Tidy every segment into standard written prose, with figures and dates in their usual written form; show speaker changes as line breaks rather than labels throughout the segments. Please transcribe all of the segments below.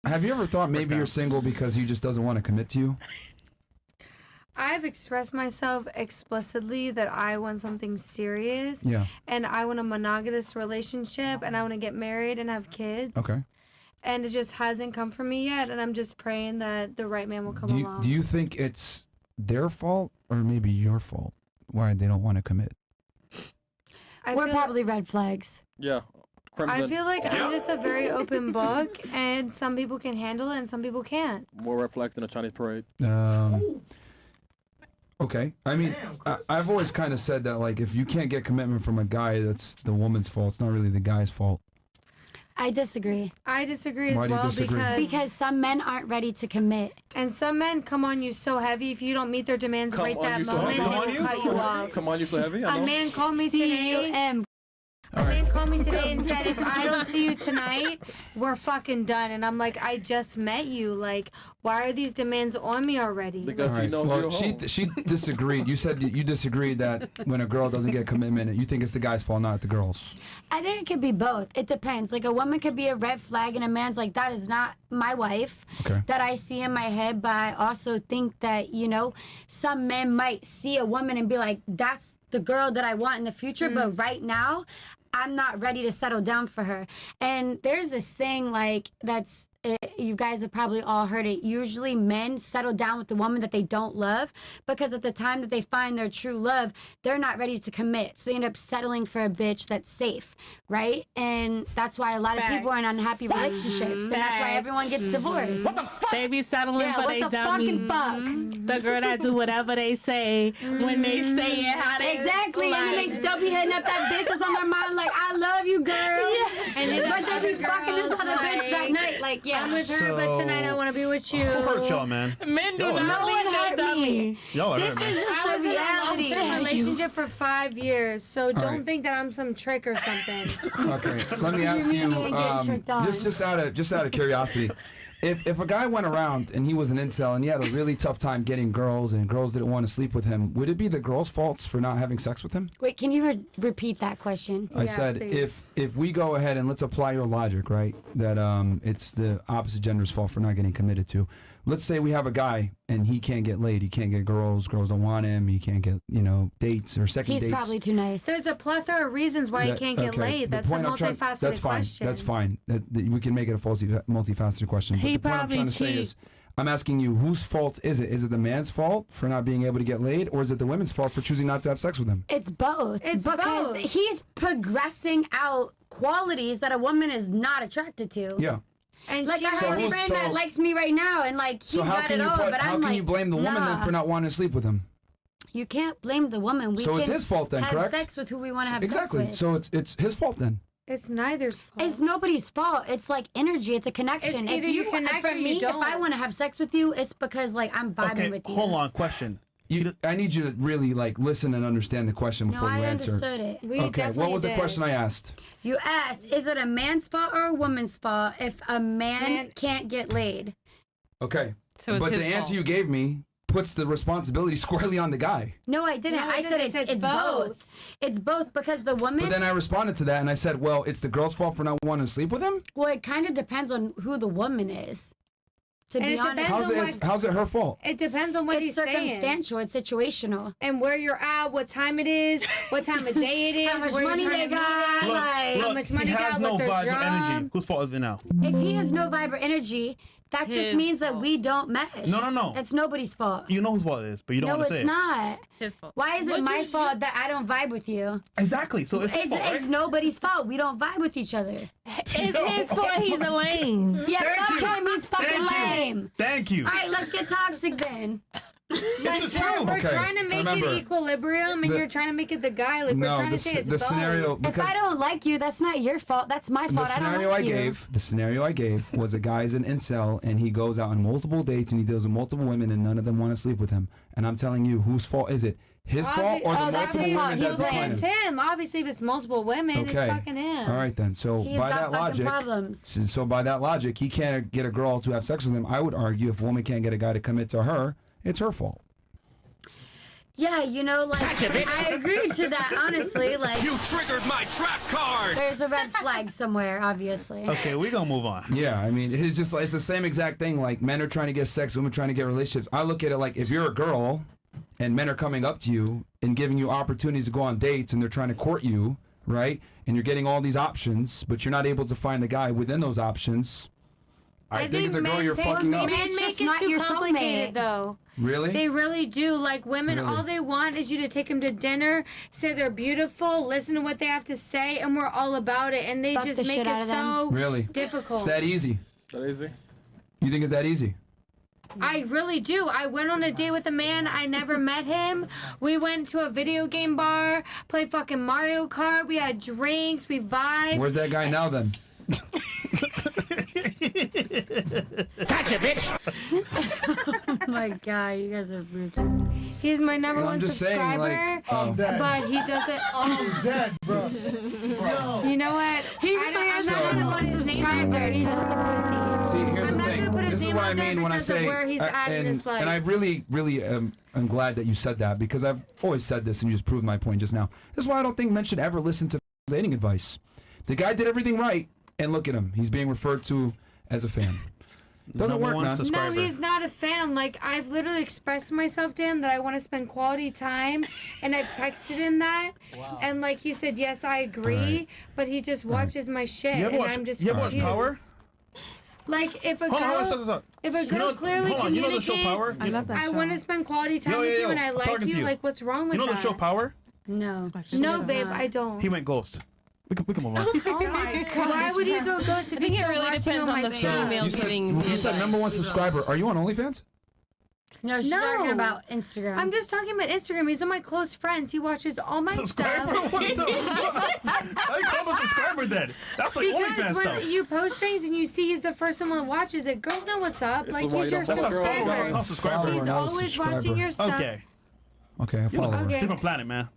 Have you ever thought maybe you're single because he just doesn't want to commit to you?
I've expressed myself explicitly that I want something serious.
Yeah.
And I want a monogamous relationship, and I want to get married and have kids.
Okay.
And it just hasn't come for me yet, and I'm just praying that the right man will come along.
Do you think it's their fault or maybe your fault why they don't want to commit?
We're probably red flags.
Yeah.
I feel like I'm just a very open book, and some people can handle it and some people can't.
More red flags than a Chinese parade.
Okay. I mean, I've always kind of said that, like, if you can't get commitment from a guy, that's the woman's fault. It's not really the guy's fault.
I disagree.
I disagree
Why
as
do you
well
disagree?
Because some men aren't ready to commit.
And some men come on you so heavy, if you don't meet their demands right that moment, they will cut you off.
Come on, you so heavy.
A man called me today. A man called me today and said, if I don't see you tonight, we're fucking done. And I'm like, I just met you. Like, why are these demands on me already?
Because he knows you're home.
She disagreed. You said you disagreed that when a girl doesn't get commitment, you think it's the guy's fault, not the girl's.
I think it could be both. It depends. Like, a woman could be a red flag, and a man's like, that is not my wife that I see in my head. But I also think that, you know, some men might see a woman and be like, that's the girl that I want in the future. But right now, I'm not ready to settle down for her. And there's this thing, like, that's, you guys have probably all heard it. Usually men settle down with the woman that they don't love because at the time that they find their true love, they're not ready to commit. So they end up settling for a bitch that's safe, right? And that's why a lot of people are in unhappy relationships. And that's why everyone gets divorced.
What the fuck? They be settling for they
what the
dummy.
fucking fuck?
The girl that do whatever they say when they say it, how they
exactly.
Like.
And then they still be hitting up that bitch that's on their mind like, I love you, girl.
Yeah. And then
but they be fucking this other bitch that night. Like, yeah.
I'm with her, but tonight I want to be with you.
Who hurt y'all, man?
Men do not leave no dummy.
Y'all are
This
hurt,
is
man.
just
I
the
was
reality.
in a long-term relationship for 5 years, so don't
right.
think that I'm some trick or something.
Okay, let me ask you, just out of curiosity, if a guy went around and he was an incel and he had a really tough time getting girls and girls didn't want to sleep with him, would it be the girl's faults for not having sex with him?
Wait, can you repeat that question?
I said,
please.
if we go ahead and let's apply your logic, right, that it's the opposite gender's fault for not getting committed to. Let's say we have a guy and he can't get laid, he can't get girls don't want him, he can't get, dates or second dates.
He's probably too nice.
There's a plethora of reasons why he can't get laid. That's a multifaceted question.
That's fine. We can make it a multifaceted question. But
He
the point I'm trying to say is, I'm asking you, whose fault is it? Is it the man's fault for not being able to get laid, or is it the women's fault for choosing not to have sex with him?
It's both.
It's
because
both.
he's progressing out qualities that a woman is not attracted to.
Yeah.
And
like, I have a friend that likes me right now, and like, he's got it all, but
how
I'm
can
like,
you blame the woman then for not wanting to sleep with him?
You can't blame the woman. We
So
can
it's his fault then,
have
correct?
sex with who we want to have
Exactly.
sex with.
So it's his fault then.
It's neither's fault.
It's nobody's fault. It's like energy. It's a connection.
It's either you connect
for
or you
me,
don't.
if I want to have sex with you, it's because like I'm vibing with you.
Hold on, question.
I need you to really listen and understand the question before you answer.
No, I understood it.
Okay, what was the question I asked?
You asked, is it a man's fault or a woman's fault if a man can't get laid?
Okay,
So it's
but
his
the answer
fault.
you gave me puts the responsibility squarely on the guy.
No, I didn't.
No,
I said it's both. It's both because the woman...
But then I responded to that and I said, well, it's the girl's fault for not wanting to sleep with him?
Well, it kind of depends on who the woman is. To
And
be
it
honest,
depends
How's it her fault?
It depends on what
it's
he's saying.
circumstantial. It's situational.
And where you're at, what time it is, what time of day it is,
How much
where
money
you're
they
trying to
got,
meet,
like...
how much money
he
they
has
got,
no
what their
vibrant
job.
energy. Whose fault is it now?
If he has no vibrant energy, that just
His
means that
fault.
we don't mesh.
No.
It's nobody's fault.
You know whose fault it is, but you don't
No,
want to
it's
say it.
not.
His fault.
Why is it my fault that I don't vibe with you?
Exactly. So it's his fault,
It's
right?
nobody's fault. We don't vibe with each other.
It's his fault he's a lame.
Yeah,
Thank
fuck
you.
him. He's fucking
Thank you.
lame.
Thank you.
All right, let's get toxic then.
It's the truth.
We're
Okay,
trying to make
remember,
it equilibrium, and
the-
you're trying to make it the guy. Like, we're
No,
trying to say it's
the
both.
scenario...
If
because
I don't like you, that's not your fault. That's my
the
fault. I don't
scenario
like you.
the scenario I gave was a guy's an incel and he goes out on multiple dates and he deals with multiple women and none of them want to sleep with him. And I'm telling you, whose fault is it? His fault or the
that's
multiple
his fault.
women
He's
that decline
It's
him?
him. Obviously, if it's multiple women,
Okay.
it's fucking him.
All right then. So
He's
by
got
that
fucking
logic,
problems.
so by that logic, he can't get a girl to have sex with him. I would argue if a woman can't get a guy to commit to her, it's her fault.
Yeah, you know, like, I agree to that, honestly. Like,
You triggered my trap card!
there's a red flag somewhere, obviously.
Okay, we gonna move on.
Yeah, I mean, it's just like, it's the same exact thing. Like, men are trying to get sex, women trying to get relationships. I look at it like, if you're a girl and men are coming up to you and giving you opportunities to go on dates and they're trying to court you, right? And you're getting all these options, but you're not able to find a guy within those options. I think as a girl, you're fucking up.
Men make
just
it
not
too
your
complicated,
soulmate.
though.
Really?
They really do. Like, women,
Really?
all they want is you to take them to dinner, say they're beautiful, listen to what they have to say, and we're all about it. And they
Fuck
just
the
make
shit out
it
of them.
so
Really?
difficult.
It's that easy.
That easy?
You think it's that easy?
I really do. I went on a date with a man. I never met him. We went to a video game bar, played fucking Mario Kart. We had drinks. We vibed.
Where's that guy now then?
Gotcha, bitch!
Oh my God, you guys are ruthless.
He's my number
No,
one
I'm just saying,
subscriber,
like, oh.
but he doesn't.
I'm dead, bro.
You know what? I'm not gonna put his name out there. He's just a pussy.
See, here's
I'm
the
not
thing.
gonna put his
This is
name
what I
out there
mean when I
because of
say,
where he's at in his life.
and I really, I'm glad that you said that, because I've always said this, and you just proved my point just now. This is why I don't think men should ever listen to dating advice. The guy did everything right, and look at him. He's being referred to as a fan. Doesn't work, man.
No, he's not a fan. Like, I've literally expressed myself to him that I want to spend quality time, and I've texted him that. Wow. And, like, he said, yes, I agree,
Right.
but he just watches my shit,
You ever
and
watch,
I'm just
you ever watch
confused.
Power?
Like, if a
Hold on,
girl,
stop.
if a girl clearly
hold on, you know the show
communicates,
Power?
I love that
I
show.
want to spend quality time
Yo,
with you,
yo,
and I
I'm
like
talking to
you,
you.
like, what's wrong with
You know
that?
the show Power?
No.
No, babe, I don't.
He went ghost. We can move on.
Oh my God.
Why would he go ghost if
I think
he's
it
still
really
watching
depends
on
on
my
the
stuff?
female
You said number one subscriber. Are you on OnlyFans?
No, she's
No.
talking about Instagram.
I'm just talking about Instagram. He's one of my close friends. He watches all my
Subscriber?
stuff.
What the fuck? How you call him a subscriber then? That's like OnlyFans
Because when
stuff.
you post things and you see he's the first one that watches it, girls know what's up.
This
Like,
is why
he's
you
your
don't fuck girls,
subscriber.
guys.
Subscriber.
He's
Not a
always
subscriber.
watching your stuff.
Okay.
Okay, I follow her.
Okay.
Different planet, man.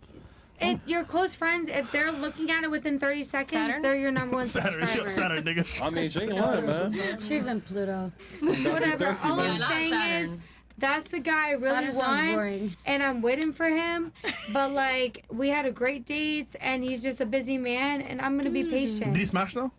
And your close friends, if they're looking at it within 30 seconds,
Saturn?
they're your number one
Saturn,
subscriber.
Saturn, nigga.
I mean, she ain't lying, man.
She's in Pluto.
Whatever.
thirsty,
All
man.
I'm
Not
saying
Saturn.
is, that's the guy I really
Saturn sounds
want,
boring.
and I'm waiting for him. But, like, we had a great date, and he's just a busy man, and I'm going to be patient.
Did he smash though?